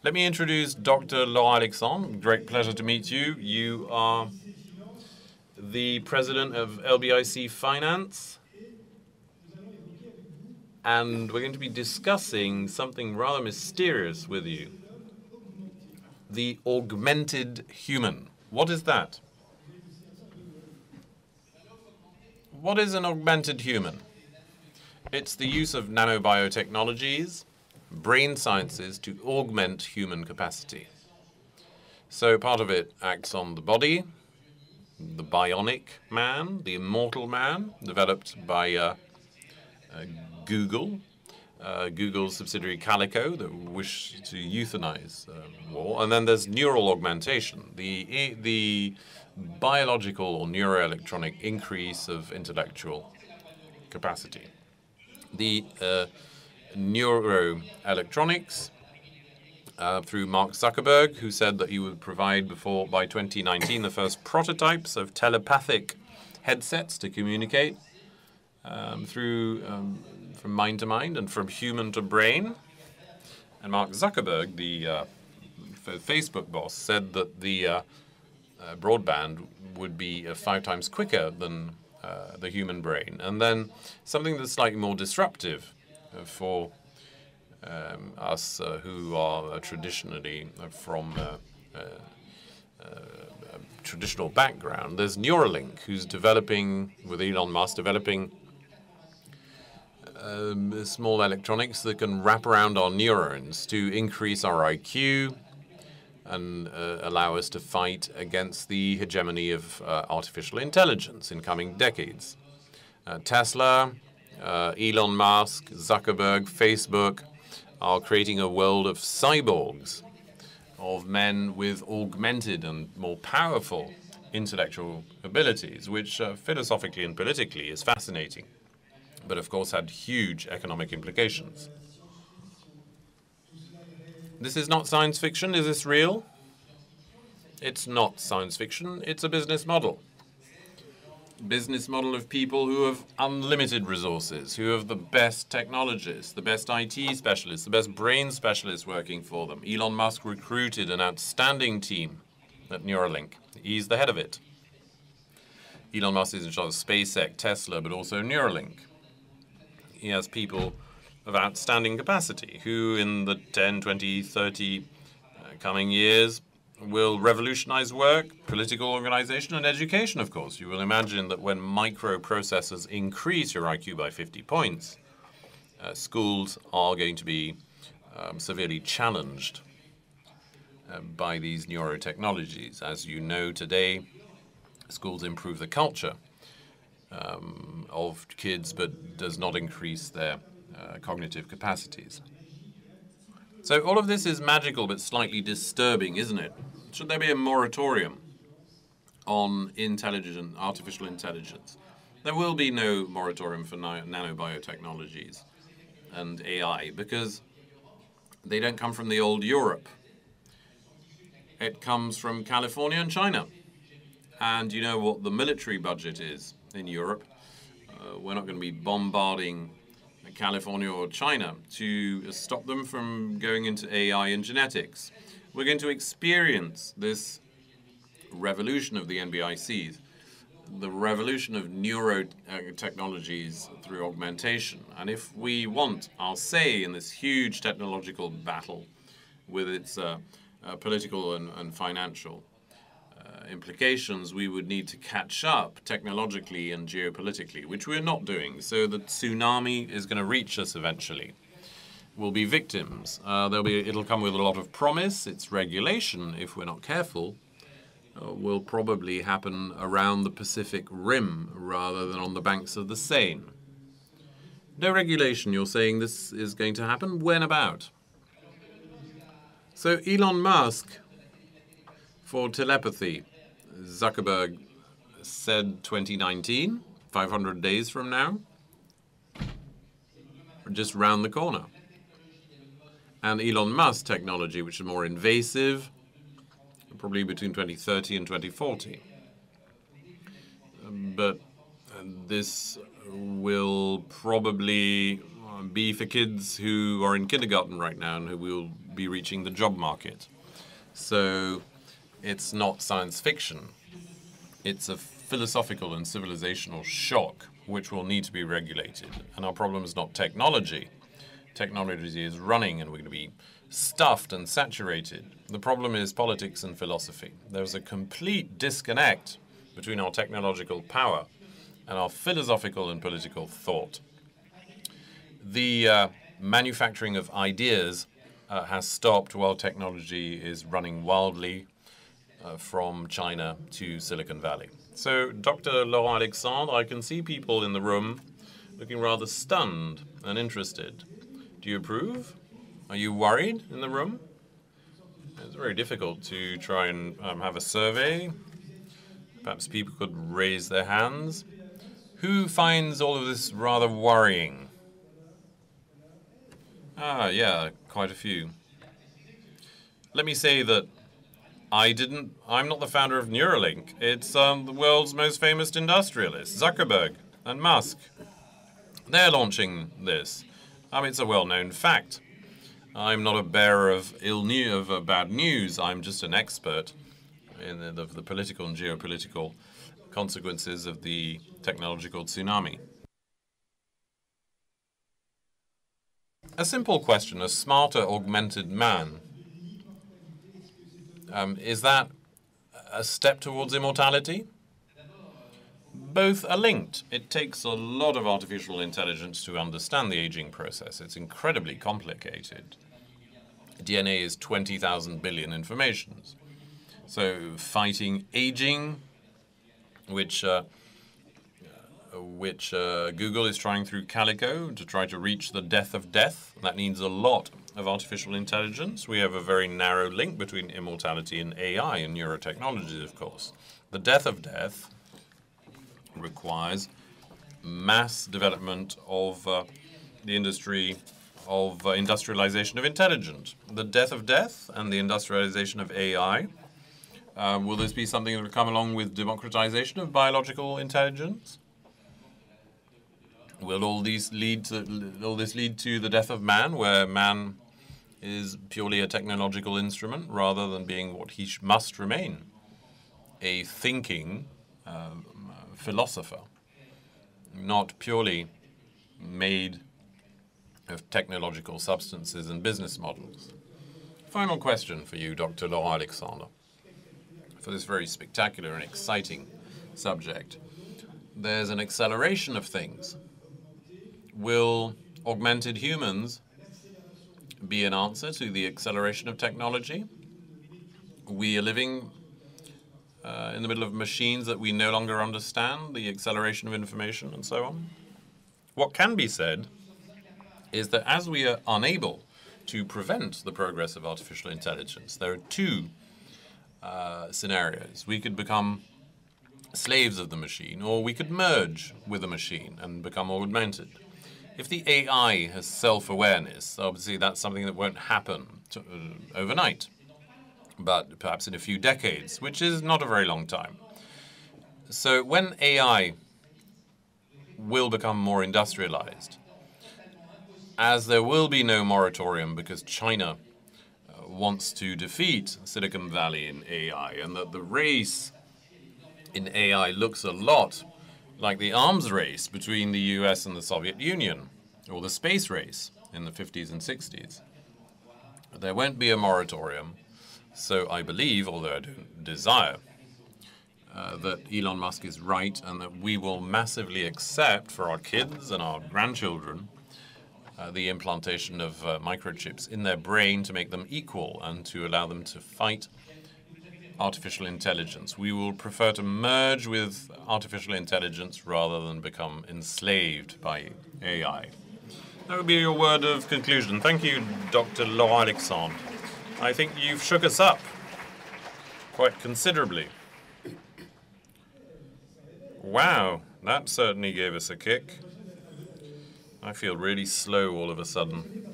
Let me introduce Dr. Laurent Alexandre. Great pleasure to meet you. You are the president of NBIC Finance. And we're going to be discussing something rather mysterious with you. The augmented human. What is that? What is an augmented human? It's the use of nanobiotechnologies, brain sciences to augment human capacity. So part of it acts on the body, the bionic man, the immortal man, developed by Google, Google's subsidiary Calico, that wish to euthanize war. And then there's neural augmentation, the biological or neuroelectronic increase of intellectual capacity. The neuroelectronics through Mark Zuckerberg, who said that he would provide by 2019 the first prototypes of telepathic headsets to communicate from mind to mind and from human to brain. And Mark Zuckerberg, the Facebook boss, said that the broadband would be 5 times quicker than the human brain. And then something that's slightly more disruptive for us who are traditionally from a traditional background. There's Neuralink, who's developing, with Elon Musk, developing small electronics that can wrap around our neurons to increase our IQ and allow us to fight against the hegemony of artificial intelligence in coming decades. Tesla, Elon Musk, Zuckerberg, Facebook are creating a world of cyborgs, of men with augmented and more powerful intellectual abilities, which philosophically and politically is fascinating, but of course had huge economic implications. This is not science fiction. Is this real? It's not science fiction. It's a business model. Business model of people who have unlimited resources, who have the best technologists, the best IT specialists, the best brain specialists working for them. Elon Musk recruited an outstanding team at Neuralink. He's the head of it. Elon Musk is in charge of SpaceX, Tesla, but also Neuralink. He has people of outstanding capacity who in the 10, 20, 30 coming years will revolutionize work, political organization, and education, of course. You will imagine that when microprocessors increase your IQ by 50 points, schools are going to be severely challenged by these neurotechnologies. As you know today, schools improve the culture of kids, but does not increase their cognitive capacities. So all of this is magical, but slightly disturbing, isn't it? Should there be a moratorium on artificial intelligence? There will be no moratorium for nanobiotechnologies and AI because they don't come from the old Europe. It comes from California and China. And you know what the military budget is in Europe. We're not going to be bombarding California or China to stop them from going into AI and genetics. We're going to experience this revolution of the NBICs, the revolution of neurotechnologies through augmentation. And if we want our say in this huge technological battle with its political and financial implications, we would need to catch up technologically and geopolitically, which we're not doing. So the tsunami is going to reach us eventually. We'll be victims. It'll come with a lot of promise. Its regulation, if we're not careful, will probably happen around the Pacific Rim rather than on the banks of the Seine. No regulation, you're saying this is going to happen? When about? So Elon Musk, for telepathy, Zuckerberg said 2019, 500 days from now, just round the corner. And Elon Musk technology, which is more invasive, probably between 2030 and 2040. But this will probably be for kids who are in kindergarten right now and who will be reaching the job market. So it's not science fiction. It's a philosophical and civilizational shock which will need to be regulated. And our problem is not technology. Technology is running and we're going to be stuffed and saturated. The problem is politics and philosophy. There's a complete disconnect between our technological power and our philosophical and political thought. The manufacturing of ideas has stopped while technology is running wildly from China to Silicon Valley. So, Dr. Laurent Alexandre, I can see people in the room looking rather stunned and interested. Do you approve? Are you worried in the room? It's very difficult to try and have a survey. Perhaps people could raise their hands. Who finds all of this rather worrying? Ah, yeah, quite a few. Let me say that I'm not the founder of Neuralink. It's the world's most famous industrialists, Zuckerberg and Musk. They're launching this. It's a well-known fact. I'm not a bearer of bad news. I'm just an expert in the political and geopolitical consequences of the technological tsunami. A simple question, a smarter augmented man. Is that a step towards immortality? Both are linked. It takes a lot of artificial intelligence to understand the aging process. It's incredibly complicated. DNA is 20,000 billion informations. So fighting aging, which Google is trying through Calico to try to reach the death of death. That needs a lot of artificial intelligence. We have a very narrow link between immortality and AI and neurotechnology, of course. The death of death requires mass development of the industry of industrialization of intelligence. The death of death and the industrialization of AI. Will this be something that will come along with democratization of biological intelligence? Will all this lead to the death of man, where man is purely a technological instrument rather than being what he must remain, a thinking philosopher, not purely made of technological substances and business models? Final question for you, Dr. Laurent Alexandre, for this very spectacular and exciting subject. There's an acceleration of things. Will augmented humans be an answer to the acceleration of technology? We are living in the middle of machines that we no longer understand, the acceleration of information and so on. What can be said is that as we are unable to prevent the progress of artificial intelligence, there are two scenarios. We could become slaves of the machine, or we could merge with the machine and become augmented. If the AI has self-awareness, obviously that's something that won't happen overnight, but perhaps in a few decades, which is not a very long time. So when AI will become more industrialized, as there will be no moratorium because China wants to defeat Silicon Valley in AI, and that the race in AI looks a lot like the arms race between the US and the Soviet Union, or the space race in the 50s and 60s. There won't be a moratorium, so I believe, although I don't desire, that Elon Musk is right and that we will massively accept for our kids and our grandchildren the implantation of microchips in their brain to make them equal and to allow them to fight artificial intelligence. We will prefer to merge with artificial intelligence rather than become enslaved by AI. That would be your word of conclusion. Thank you, Dr. Laurent Alexandre. I think you've shook us up quite considerably. Wow, that certainly gave us a kick. I feel really slow all of a sudden.